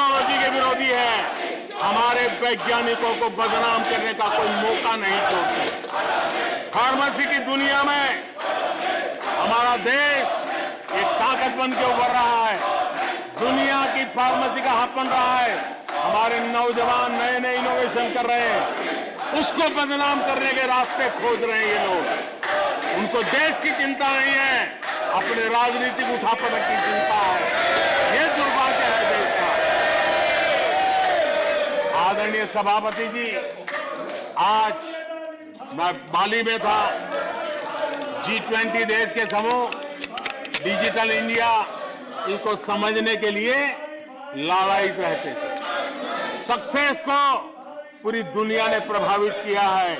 Technology के विरोधी है, हमारे वैज्ञानिकों को बदनाम करने का कोई मौका नहीं छोड़ते। फार्मेसी की दुनिया में हमारा देश एक ताकत बन के उभर रहा है, दुनिया की फार्मेसी का हब बन रहा है। हमारे नौजवान नए नए इनोवेशन कर रहे हैं, उसको बदनाम करने के रास्ते खोज रहे हैं ये लोग। उनको देश की चिंता नहीं है, अपने राजनीतिक उठापटक की चिंता है। ये दुर्भाग्य है देश का। आदरणीय सभापति जी, आज मैं बाली में था। G20 देश के समूह डिजिटल इंडिया इसको समझने के लिए लालायित रहते थे। सक्सेस को पूरी दुनिया ने प्रभावित किया है।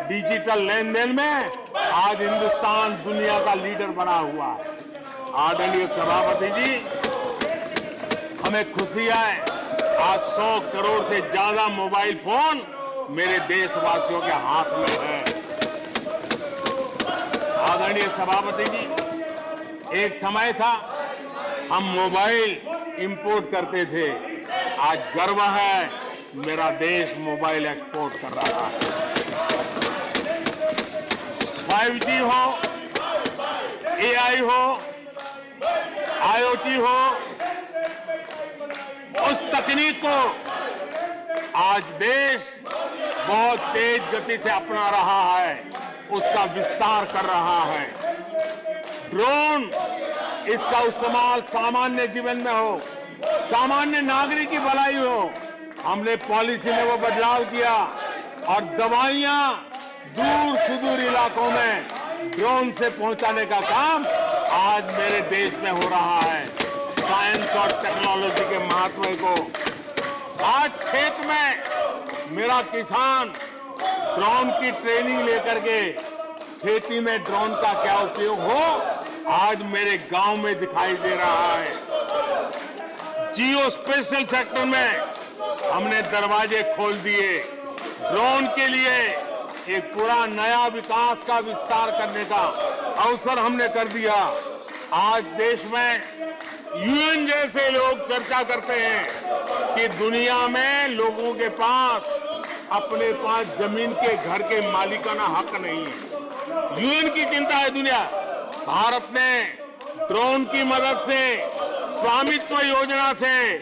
डिजिटल लेन देन में आज हिंदुस्तान दुनिया का लीडर बना हुआ है। आदरणीय सभापति जी, हमें खुशी है आज 100 करोड़ से ज्यादा मोबाइल फोन मेरे देशवासियों के हाथ में है। आदरणीय सभापति जी, एक समय था हम मोबाइल इंपोर्ट करते थे, आज गर्व है मेरा देश मोबाइल एक्सपोर्ट कर रहा है। 5G हो, AI हो, IoT हो, उस तकनीक को आज देश बहुत तेज गति से अपना रहा है, उसका विस्तार कर रहा है। ड्रोन, इसका इस्तेमाल सामान्य जीवन में हो, सामान्य नागरिक की भलाई हो, हमने पॉलिसी में वो बदलाव किया और दवाइयां दूर सुदूर इलाकों में ड्रोन से पहुंचाने का काम आज मेरे देश में हो रहा है। साइंस और टेक्नोलॉजी के महत्व को आज खेत में मेरा किसान ड्रोन की ट्रेनिंग लेकर के खेती में ड्रोन का क्या उपयोग हो, आज मेरे गांव में दिखाई दे रहा है। जियो स्पेशल सेक्टर में हमने दरवाजे खोल दिए। ड्रोन के लिए एक पूरा नया विकास का विस्तार करने का अवसर हमने कर दिया। आज देश में यूएन जैसे लोग चर्चा करते हैं कि दुनिया में लोगों के पास अपने पास जमीन के घर के मालिकाना हक नहीं है। यूएन की चिंता है दुनिया। भारत ने ड्रोन की मदद से, स्वामित्व योजना से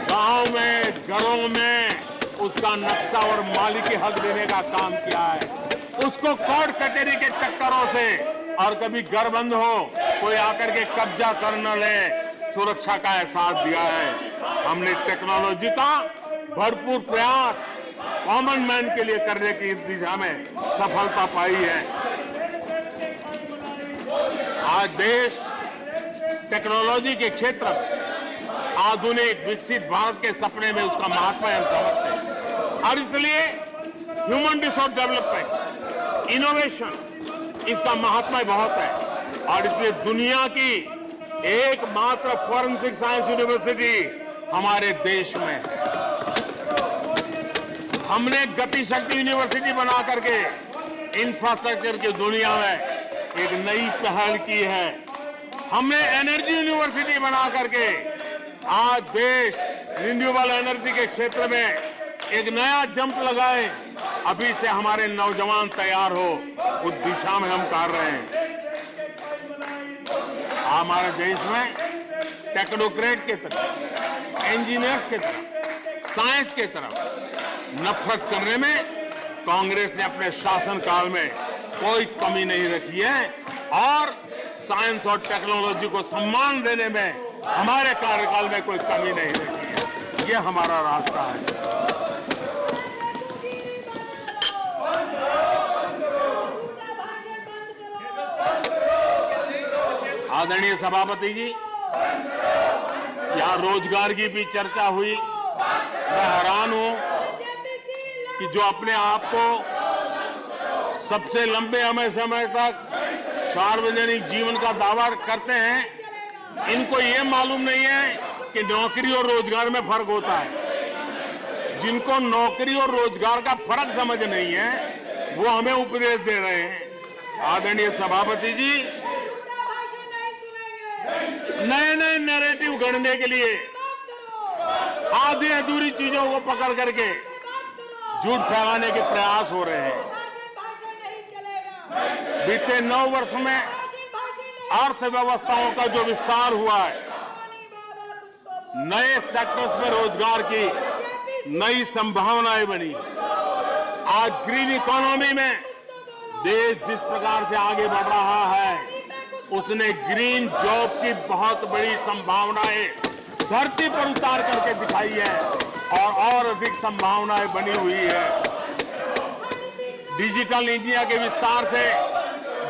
गांव में, घरों में उसका नक्शा और मालिकी हक देने का काम किया है। उसको कोर्ट कचहरी के चक्करों से और कभी घर बंद हो, कोई आकर के कब्जा कर न ले, सुरक्षा का एहसास दिया है। हमने टेक्नोलॉजी का भरपूर प्रयास कॉमन मैन के लिए करने की इस दिशा में सफलता पाई है। आज देश टेक्नोलॉजी के क्षेत्र में आधुनिक विकसित भारत के सपने में उसका महत्व हम समझते हैं और इसलिए ह्यूमन रिसोर्स डेवलपमेंट, इनोवेशन, इसका महत्व बहुत है और इसलिए दुनिया की एकमात्र फॉरेंसिक साइंस यूनिवर्सिटी हमारे देश में है। हमने गति शक्ति यूनिवर्सिटी बना करके इंफ्रास्ट्रक्चर की दुनिया में एक नई पहल की है। हमने एनर्जी यूनिवर्सिटी बना करके आज देश रिन्यूएबल एनर्जी के क्षेत्र में एक नया जंप लगाए। अभी से हमारे नौजवान तैयार हो, उस दिशा में हम कर रहे हैं। हमारे देश में टेक्नोक्रेट की तरफ, इंजीनियर्स की तरफ, साइंस की तरफ नफरत करने में कांग्रेस ने अपने शासनकाल में कोई कमी नहीं रखी है और साइंस और टेक्नोलॉजी को सम्मान देने में हमारे कार्यकाल में कोई कमी नहीं रखी है। ये हमारा रास्ता है। आदरणीय सभापति जी, यहाँ रोजगार की भी चर्चा हुई। मैं हैरान हूं कि जो अपने आप को सबसे लंबे समय तक सार्वजनिक जीवन का दावा करते हैं, इनको ये मालूम नहीं है कि नौकरी और रोजगार में फर्क होता है। जिनको नौकरी और रोजगार का फर्क समझ नहीं है, वो हमें उपदेश दे रहे हैं। आदरणीय सभापति जी, नए नए नैरेटिव गढ़ने के लिए आधी अधूरी चीजों को पकड़ करके झूठ फैलाने के प्रयास हो रहे हैं। बीते 9 वर्ष में अर्थव्यवस्थाओं का जो विस्तार हुआ है, नए सेक्टर्स में रोजगार की नई संभावनाएं बनी। आज ग्रीन इकोनॉमी में देश जिस प्रकार से आगे बढ़ रहा है, उसने ग्रीन जॉब की बहुत बड़ी संभावनाएं धरती पर उतार करके दिखाई है और अधिक संभावनाएं बनी हुई है। डिजिटल इंडिया के विस्तार से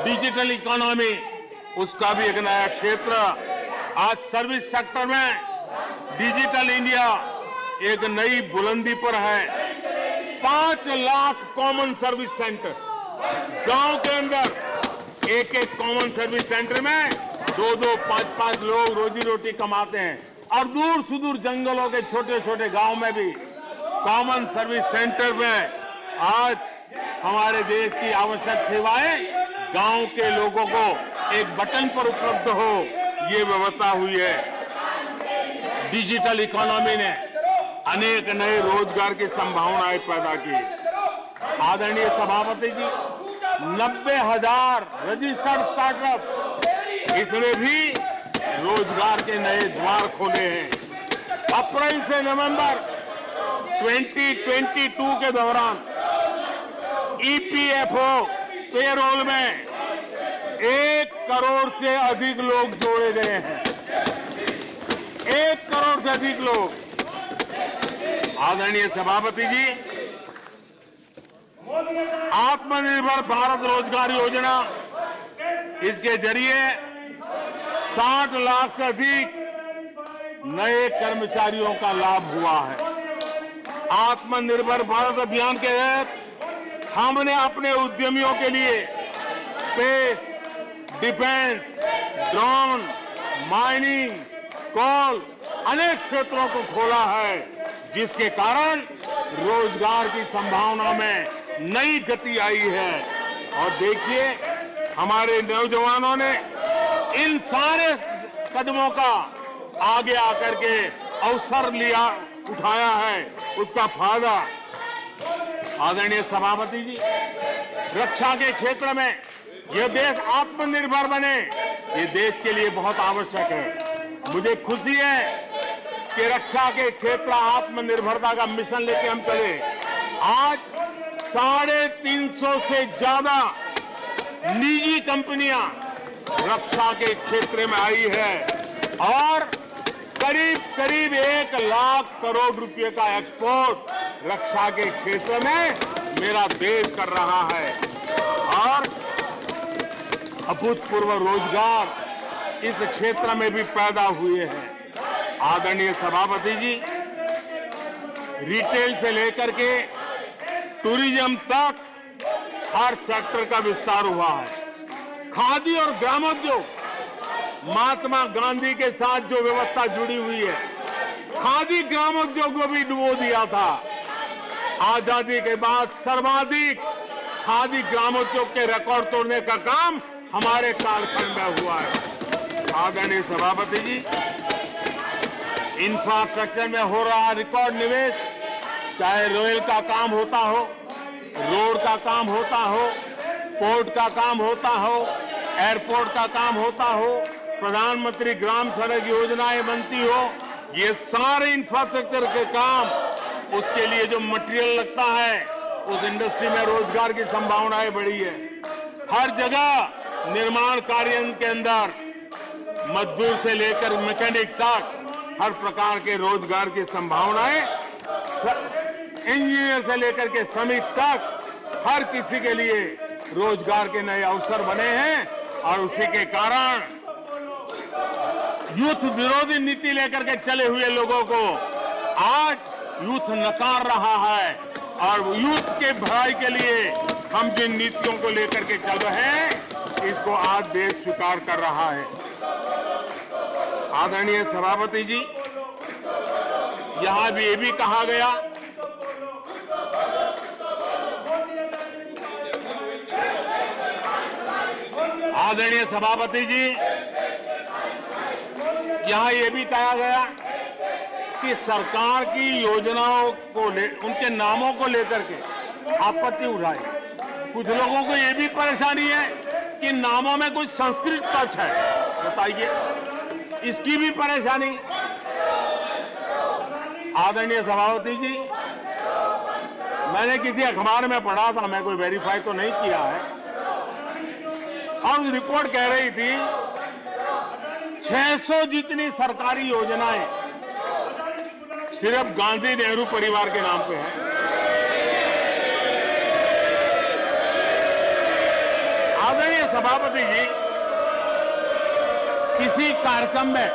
डिजिटल इकोनॉमी, उसका भी एक नया क्षेत्र। आज सर्विस सेक्टर में डिजिटल इंडिया एक नई बुलंदी पर है। 5 लाख कॉमन सर्विस सेंटर, गांव के अंदर एक कॉमन सर्विस सेंटर में 2-2, 5-5 लोग रोजी रोटी कमाते हैं। और दूर सुदूर जंगलों के छोटे छोटे गांव में भी कॉमन सर्विस सेंटर में आज हमारे देश की आवश्यक सेवाएं गांव के लोगों को एक बटन पर उपलब्ध हो, ये व्यवस्था हुई है। डिजिटल इकोनॉमी ने अनेक नए रोजगार की संभावनाएं पैदा की। आदरणीय सभापति जी, 90,000 रजिस्टर्ड स्टार्टअप, इसने भी रोजगार के नए द्वार खोले हैं। अप्रैल से नवंबर 2022 के दौरान ईपीएफओ पेरोल में 1 करोड़ से अधिक लोग जोड़े गए हैं। 1 करोड़ से अधिक लोग। आदरणीय सभापति जी, आत्मनिर्भर भारत रोजगार योजना, इसके जरिए 60 लाख से अधिक नए कर्मचारियों का लाभ हुआ है। आत्मनिर्भर भारत अभियान के तहत हमने अपने उद्यमियों के लिए स्पेस, डिफेंस, ड्रोन, माइनिंग, कोल, अनेक क्षेत्रों को खोला है, जिसके कारण रोजगार की संभावना में नई गति आई है। और देखिए, हमारे नौजवानों ने इन सारे कदमों का आगे आकर के अवसर लिया, उठाया है, उसका फायदा। आदरणीय सभापति जी, रक्षा के क्षेत्र में यह देश आत्मनिर्भर बने, ये देश के लिए बहुत आवश्यक है। मुझे खुशी है कि रक्षा के क्षेत्र आत्मनिर्भरता का मिशन लेके हम चले। आज 350 से ज्यादा निजी कंपनियां रक्षा के क्षेत्र में आई है और करीब 1 लाख करोड़ रुपए का एक्सपोर्ट रक्षा के क्षेत्र में मेरा देश कर रहा है। और अभूतपूर्व रोजगार इस क्षेत्र में भी पैदा हुए हैं। आदरणीय सभापति जी, रिटेल से लेकर के टूरिज्म तक हर सेक्टर का विस्तार हुआ है। खादी और ग्रामोद्योग, महात्मा गांधी के साथ जो व्यवस्था जुड़ी हुई है, खादी ग्रामोद्योग को भी डुबो दिया था। आजादी के बाद सर्वाधिक खादी ग्रामोद्योग के रिकॉर्ड तोड़ने का काम हमारे कालखंड में हुआ है। आदरणीय सभापति जी, इंफ्रास्ट्रक्चर में हो रहा रिकॉर्ड निवेश, चाहे रेल का काम होता हो, रोड का काम होता हो, पोर्ट का काम होता हो, एयरपोर्ट का काम होता हो, प्रधानमंत्री ग्राम सड़क योजनाएं बनती हो, ये सारे इंफ्रास्ट्रक्चर के काम, उसके लिए जो मटेरियल लगता है, उस इंडस्ट्री में रोजगार की संभावनाएं बढ़ी है। हर जगह निर्माण कार्य के अंदर मजदूर से लेकर मैकेनिक तक हर प्रकार के रोजगार की संभावनाएं, इंजीनियर से लेकर के श्रमिक तक हर किसी के लिए रोजगार के नए अवसर बने हैं। और उसी के कारण यूथ विरोधी नीति लेकर के चले हुए लोगों को आज यूथ नकार रहा है। और यूथ के भलाई के लिए हम जिन नीतियों को लेकर के चल रहे हैं, इसको आज देश स्वीकार कर रहा है। आदरणीय सभापति जी, यहां भी ये भी कहा गया आदरणीय सभापति जी, यहां ये भी कहा गया कि सरकार की योजनाओं को उनके नामों को लेकर के आपत्ति उठाई। कुछ लोगों को यह भी परेशानी है कि नामों में कुछ संस्कृत टच है। बताइए, इसकी भी परेशानी। आदरणीय सभापति जी, मैंने किसी अखबार में पढ़ा था, मैं कोई वेरीफाई तो नहीं किया है, और रिपोर्ट कह रही थी 600 जितनी सरकारी योजनाएं सिर्फ गांधी नेहरू परिवार के नाम पे है। आदरणीय सभापति जी, किसी कार्यक्रम में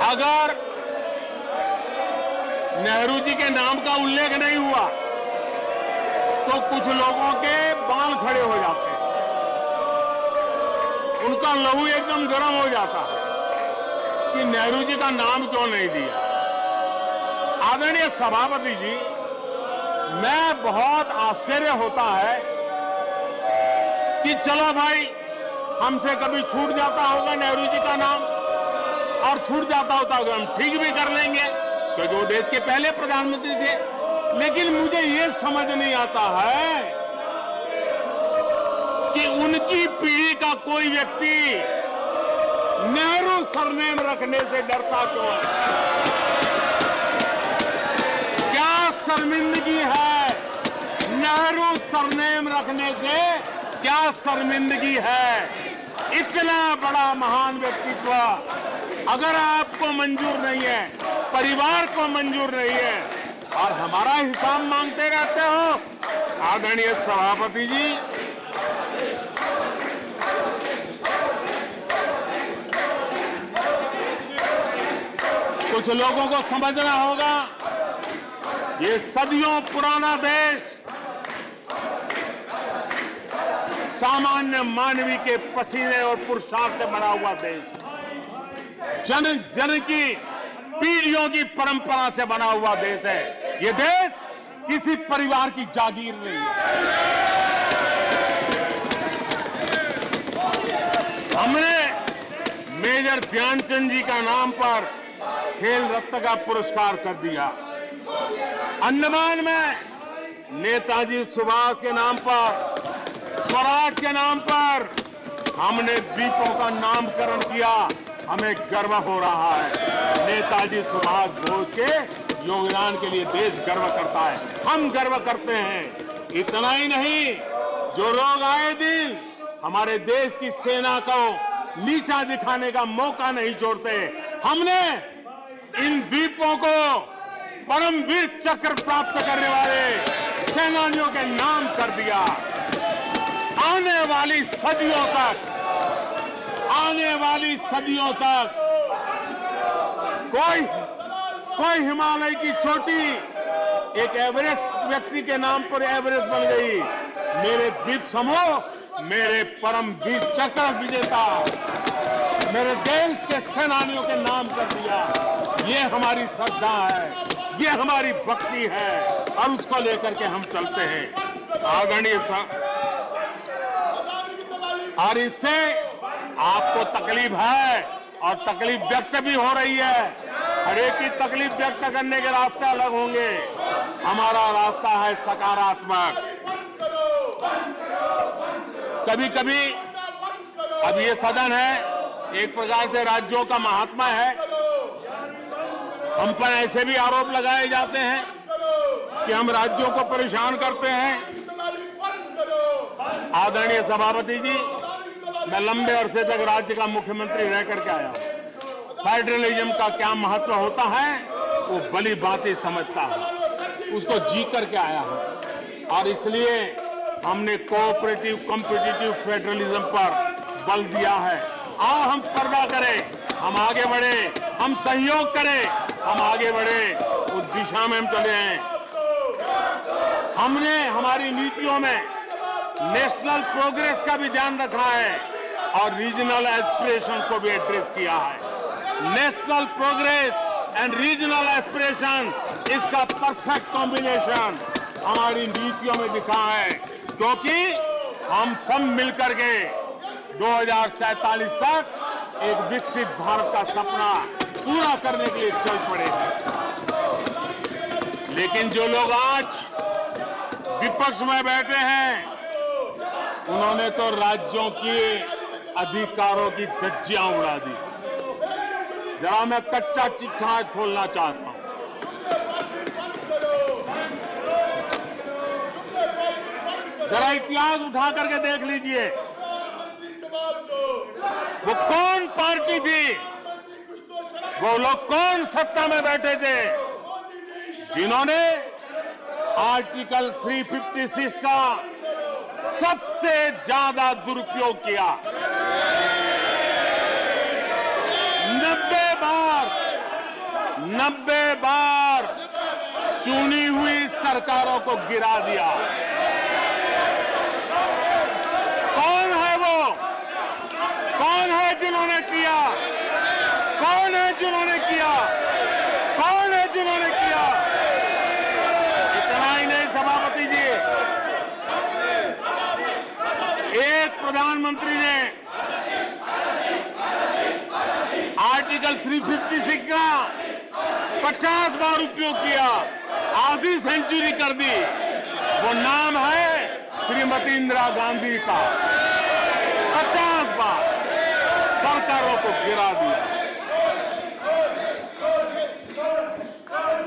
अगर नेहरू जी के नाम का उल्लेख नहीं हुआ तो कुछ लोगों के बाल खड़े हो जाते हैं, उनका लहू एकदम गर्म हो जाता है कि नेहरू जी का नाम क्यों नहीं दिया। आदरणीय सभापति जी, मैं बहुत आश्चर्य होता है कि चलो भाई, हमसे कभी छूट जाता होगा नेहरू जी का नाम, और छूट जाता होता होगा हम ठीक भी कर लेंगे क्योंकि वो देश के पहले प्रधानमंत्री थे। लेकिन मुझे ये समझ नहीं आता है कि उनकी पीढ़ी का कोई व्यक्ति नेहरू सरनेम रखने से डरता क्यों है। क्या शर्मिंदगी है नेहरू सरनेम रखने से? क्या शर्मिंदगी है? इतना बड़ा महान व्यक्तित्व अगर आपको मंजूर नहीं है, परिवार को मंजूर नहीं है, और हमारा हिसाब मांगते रहते हो। आदरणीय सभापति जी, कुछ लोगों को समझना होगा, ये सदियों पुराना देश सामान्य मानवी के पसीने और पुरुषार्थ से बना हुआ देश, जन जन की पीढ़ियों की परंपरा से बना हुआ देश है। ये देश किसी परिवार की जागीर नहीं है। हमने मेजर ध्यानचंद जी का नाम पर खेल रत्न का पुरस्कार कर दिया। अंडमान में नेताजी सुभाष के नाम पर, स्वराज के नाम पर हमने द्वीपों का नामकरण किया। हमें गर्व हो रहा है। नेताजी सुभाष बोस के योगदान के लिए देश गर्व करता है, हम गर्व करते हैं। इतना ही नहीं, जो लोग आए दिन हमारे देश की सेना को नीचा दिखाने का मौका नहीं छोड़ते, हमने इन द्वीपों को परमवीर चक्र प्राप्त करने वाले सेनानियों के नाम कर दिया। आने वाली सदियों तक कोई हिमालय की चोटी एक एवरेस्ट व्यक्ति के नाम पर एवरेस्ट बन गई। मेरे द्वीप समूह, मेरे परमवीर चक्र विजेता, मेरे देश के सेनानियों के नाम कर दिया। ये हमारी श्रद्धा है, ये हमारी भक्ति है, और उसको लेकर के हम चलते हैं। आदरणीय और इससे आपको तकलीफ है, और तकलीफ व्यक्त भी हो रही है। हर एक की तकलीफ व्यक्त करने के रास्ते अलग होंगे। हमारा रास्ता है सकारात्मक। कभी कभी, अब ये सदन है, एक प्रकार से राज्यों का महात्मा है, हम पर ऐसे भी आरोप लगाए जाते हैं कि हम राज्यों को परेशान करते हैं। आदरणीय सभापति जी, मैं लंबे अरसे तक राज्य का मुख्यमंत्री रह करके आया हूं। फेडरलिज्म का क्या महत्व होता है वो भली भांति समझता हूं, उसको जी करके आया हूं, और इसलिए हमने कोऑपरेटिव कॉम्पिटिटिव फेडरलिज्म पर बल दिया है। आओ हम पर्दा करें, हम आगे बढ़े, हम सहयोग करें, हम आगे बढ़े, उस दिशा में हम चले हैं। हमने हमारी नीतियों में नेशनल प्रोग्रेस का भी ध्यान रखा है और रीजनल एस्पिरेशन को भी एड्रेस किया है। National progress and regional aspiration, इसका परफेक्ट कॉम्बिनेशन हमारी नीतियों में दिखा है, क्योंकि हम सब मिलकर के 2047 तक एक विकसित भारत का सपना पूरा करने के लिए चल पड़े हैं। लेकिन जो लोग आज विपक्ष में बैठे हैं, उन्होंने तो राज्यों के अधिकारों की धज्जियां उड़ा दी। जरा मैं कच्चा चिट्ठा आज खोलना चाहता हूं। जरा इतिहास उठा करके देख लीजिए, वो कौन पार्टी थी, वो लोग कौन सत्ता में बैठे थे जिन्होंने आर्टिकल 356 का सबसे ज्यादा दुरुपयोग किया। 90 बार चुनी हुई सरकारों को गिरा दिया। कौन है वो? कौन है जिन्होंने किया? कौन है जिन्होंने किया? कौन है जिन्होंने किया? इतना ही नहीं सभापति जी, एक प्रधानमंत्री ने आर्टिकल 356 का 50 बार उपयोग किया, आधी सेंचुरी कर दी। वो नाम है श्रीमती इंदिरा गांधी का। 50 बार सरकारों को गिरा दिया।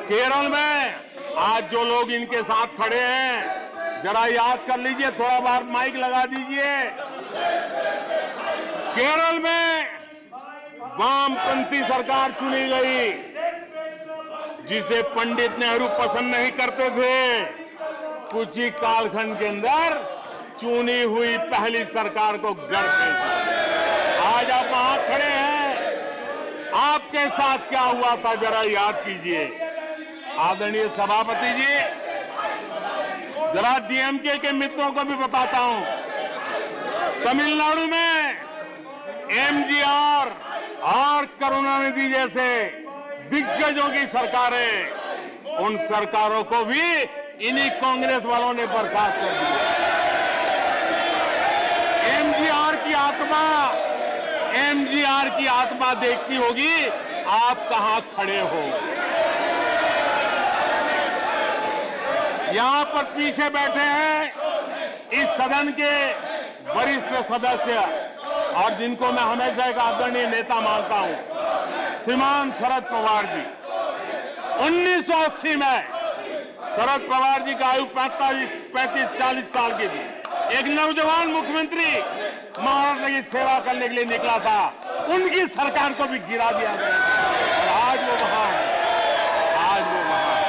केरल में आज जो लोग इनके साथ खड़े हैं, जरा याद कर लीजिए, थोड़ा बार माइक लगा दीजिए। केरल में वामपंथी सरकार चुनी गई, जिसे पंडित नेहरू पसंद नहीं करते थे। कुछ ही कालखंड के अंदर चुनी हुई पहली सरकार को गढ़ते थे। आज आप वहां खड़े हैं, आपके साथ क्या हुआ था जरा याद कीजिए। आदरणीय सभापति जी, जरा डीएमके के मित्रों को भी बताता हूं, तमिलनाडु में एमजीआर और करुणानिधि जैसे दिग्गजों की सरकारें, उन सरकारों को भी इन्हीं कांग्रेस वालों ने बर्खास्त कर दिया। एमजीआर की आत्मा देखती होगी आप कहां खड़े हो। यहां पर पीछे बैठे हैं इस सदन के वरिष्ठ सदस्य और जिनको मैं हमेशा एक आदरणीय नेता मानता हूं, श्रीमान शरद पवार जी। 1980 में शरद पवार जी का आयु 35-40 साल की थी। एक नौजवान मुख्यमंत्री महाराष्ट्र की सेवा करने के लिए निकला था, उनकी सरकार को भी गिरा दिया गया और आज वो वहां है। आज वो वहां है।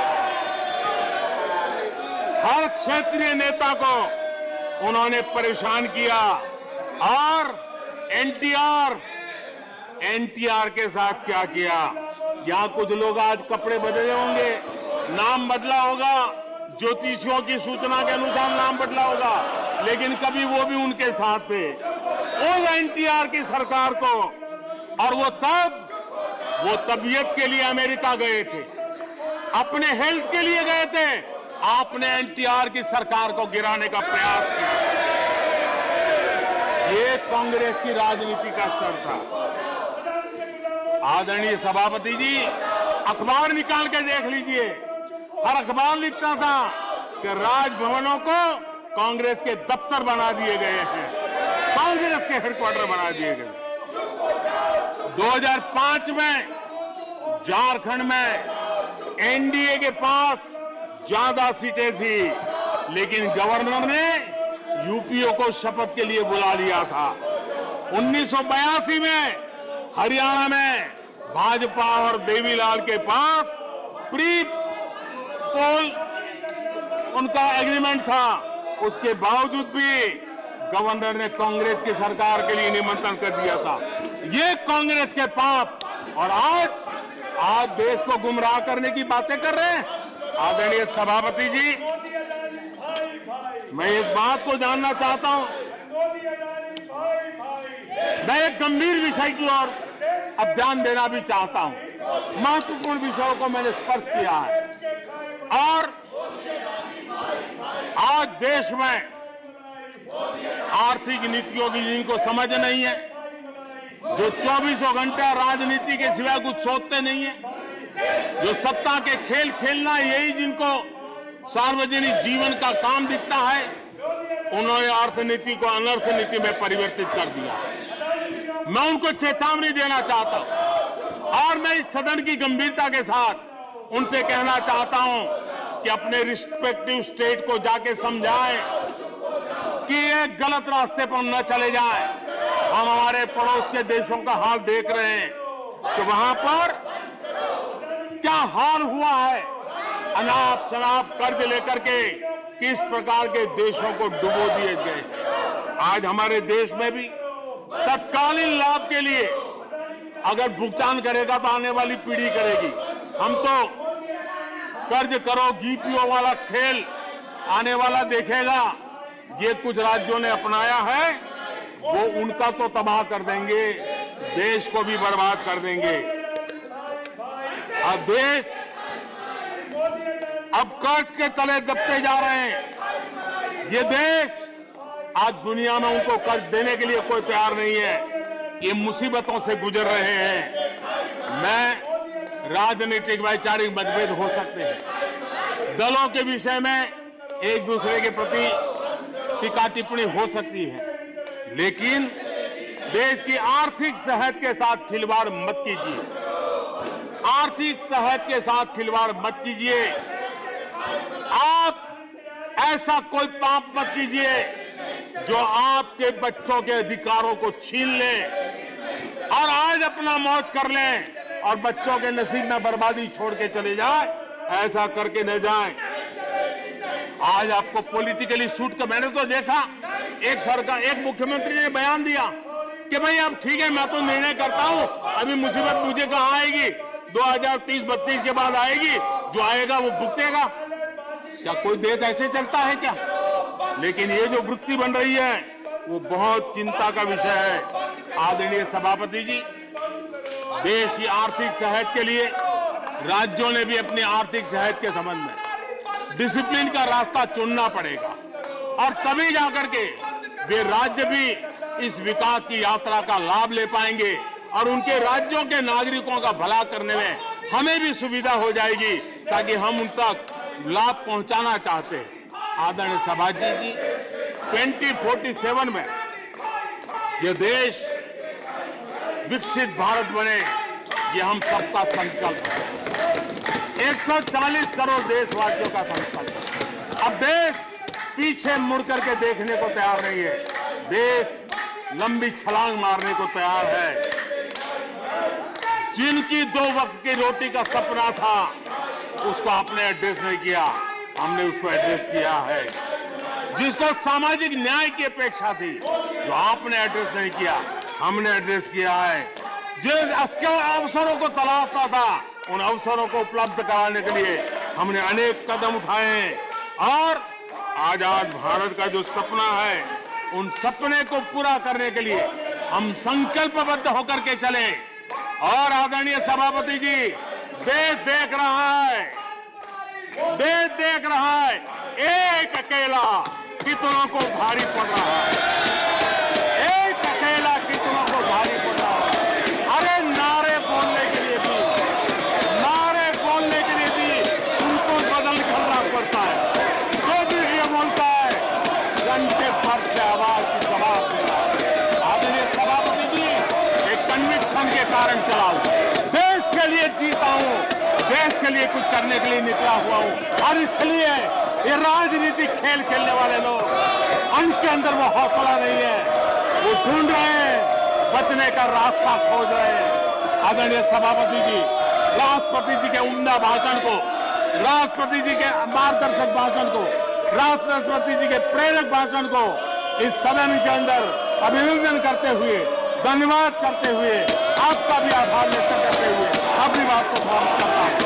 हर क्षेत्रीय नेता को उन्होंने परेशान किया और एनटीआर के साथ क्या किया। यहां कुछ लोग आज कपड़े बदले होंगे, नाम बदला होगा, ज्योतिषियों की सूचना के अनुसार नाम बदला होगा, लेकिन कभी वो भी उनके साथ थे। उस एनटीआर की सरकार को, और वो तबीयत के लिए अमेरिका गए थे, अपने हेल्थ के लिए गए थे। आपने एनटीआर की सरकार को गिराने का प्रयास किया। ये कांग्रेस की राजनीति का स्तर था। आदरणीय सभापति जी, अखबार निकाल के देख लीजिए, हर अखबार लिखता था कि राजभवनों को कांग्रेस के दफ्तर बना दिए गए हैं, कांग्रेस के हेडक्वार्टर बना दिए गए। 2005 में झारखंड में एनडीए के पास ज्यादा सीटें थी, लेकिन गवर्नर ने यूपीओ को शपथ के लिए बुला लिया था। 1982 में हरियाणा में भाजपा और देवीलाल के पास प्री पोल उनका एग्रीमेंट था, उसके बावजूद भी गवर्नर ने कांग्रेस की सरकार के लिए निमंत्रण कर दिया था। ये कांग्रेस के पाप, और आज देश को गुमराह करने की बातें कर रहे हैं। आदरणीय सभापति जी, मैं एक बात को जानना चाहता हूं, मैं एक गंभीर विषय की ओर अब ध्यान देना भी चाहता हूं। महत्वपूर्ण विषयों को मैंने स्पर्श किया है और आज देश में आर्थिक नीतियों की जिनको समझ नहीं है, जो 24 घंटा राजनीति के सिवाय कुछ सोचते नहीं है, जो सत्ता के खेल खेलना यही जिनको सार्वजनिक जीवन का काम दिखता है, उन्होंने अर्थनीति को अनर्थ नीति में परिवर्तित कर दिया। मैं उनको चेतावनी देना चाहता हूं और मैं इस सदन की गंभीरता के साथ उनसे कहना चाहता हूं कि अपने रिस्पेक्टिव स्टेट को जाके समझाएं कि ये गलत रास्ते पर न चले जाएं। हम हमारे पड़ोस के देशों का हाल देख रहे हैं कि वहां पर क्या हाल हुआ है, अनाप शनाप कर्ज लेकर के किस प्रकार के देशों को डुबो दिए गए। आज हमारे देश में भी तत्कालीन लाभ के लिए अगर भुगतान करेगा तो आने वाली पीढ़ी करेगी। हम तो कर्ज करो जीपीओ वाला खेल आने वाला देखेगा। ये कुछ राज्यों ने अपनाया है, वो उनका तो तबाह कर देंगे, देश को भी बर्बाद कर देंगे। अब देश अब कर्ज के तले दबते जा रहे हैं। ये देश आज दुनिया में उनको कर्ज देने के लिए कोई तैयार नहीं है। ये मुसीबतों से गुजर रहे हैं। मैं राजनीतिक वैचारिक मतभेद हो सकते हैं, दलों के विषय में एक दूसरे के प्रति टीका टिप्पणी हो सकती है, लेकिन देश की आर्थिक सेहत के साथ खिलवाड़ मत कीजिए। आर्थिक सेहत के साथ खिलवाड़ मत कीजिए। आप ऐसा कोई पाप मत कीजिए जो आपके बच्चों के अधिकारों को छीन ले और आज अपना मौज कर लें और बच्चों के नसीब में बर्बादी छोड़ के चले जाए। ऐसा करके न जाए। आज आपको पॉलिटिकली सूट कर, मैंने तो देखा एक सरकार, एक मुख्यमंत्री ने बयान दिया कि भाई अब ठीक है, मैं तो निर्णय करता हूं, अभी मुसीबत मुझे कहां आएगी, 2030-32 के बाद आएगी, जो आएगा वो भुगतेगा। क्या कोई देश ऐसे चलता है क्या? लेकिन ये जो वृत्ति बन रही है वो बहुत चिंता का विषय है। आदरणीय सभापति जी, देश की आर्थिक सेहत के लिए राज्यों ने भी अपनी आर्थिक सेहत के संबंध में डिसिप्लिन का रास्ता चुनना पड़ेगा और तभी जाकर के वे राज्य भी इस विकास की यात्रा का लाभ ले पाएंगे और उनके राज्यों के नागरिकों का भला करने में हमें भी सुविधा हो जाएगी, ताकि हम उन तक लाभ पहुंचाना चाहते हैं। आदरणीय सभापति जी, 2047 में यह देश विकसित भारत बने, ये हम सबका संकल्प है। 140 करोड़ देशवासियों का संकल्प है। अब देश पीछे मुड़ करके देखने को तैयार नहीं है। देश लंबी छलांग मारने को तैयार है। जिनकी 2 वक्त की रोटी का सपना था उसको आपने एड्रेस नहीं किया, हमने उसको एड्रेस किया है। जिसको सामाजिक न्याय की अपेक्षा थी, जो आपने एड्रेस नहीं किया, हमने एड्रेस किया है। जिन अवसरों को तलाशता था, उन अवसरों को उपलब्ध कराने के लिए हमने अनेक कदम उठाए हैं और आजाद भारत का जो सपना है, उन सपने को पूरा करने के लिए हम संकल्पबद्ध होकर के चले। और आदरणीय सभापति जी, देश देख रहा है, देश देख रहा है, एक अकेला कितनों को भारी पड़ रहा है, एक अकेला कितनों को भारी पड़ रहा है। अरे नारे बोलने के लिए भी, नारे बोलने के लिए भी उनको बदल करना पड़ता है। जो भी ये बोलता है, घंटे भर से आवाज की जवाब देना है। आदरणीय सभापति जी, एक कन्विक्शन के कारण चला हूं, देश के लिए जीता हूं, देश के लिए कुछ करने के लिए निकला हुआ हूं। और इसलिए ये राजनीतिक खेल खेलने वाले लोग, उनके अंदर वो हौसला नहीं है, वो ढूंढ रहे हैं, बचने का रास्ता खोज रहे हैं। आदरणीय सभापति जी, राष्ट्रपति जी के उम्दा भाषण को, राष्ट्रपति जी के मार्गदर्शक भाषण को, राष्ट्रपति जी के प्रेरक भाषण को इस सदन के अंदर अभिनंदन करते हुए, धन्यवाद करते हुए, आपका भी आभार व्यक्त करते हुए अपनी बात को समाप्त करता हूं।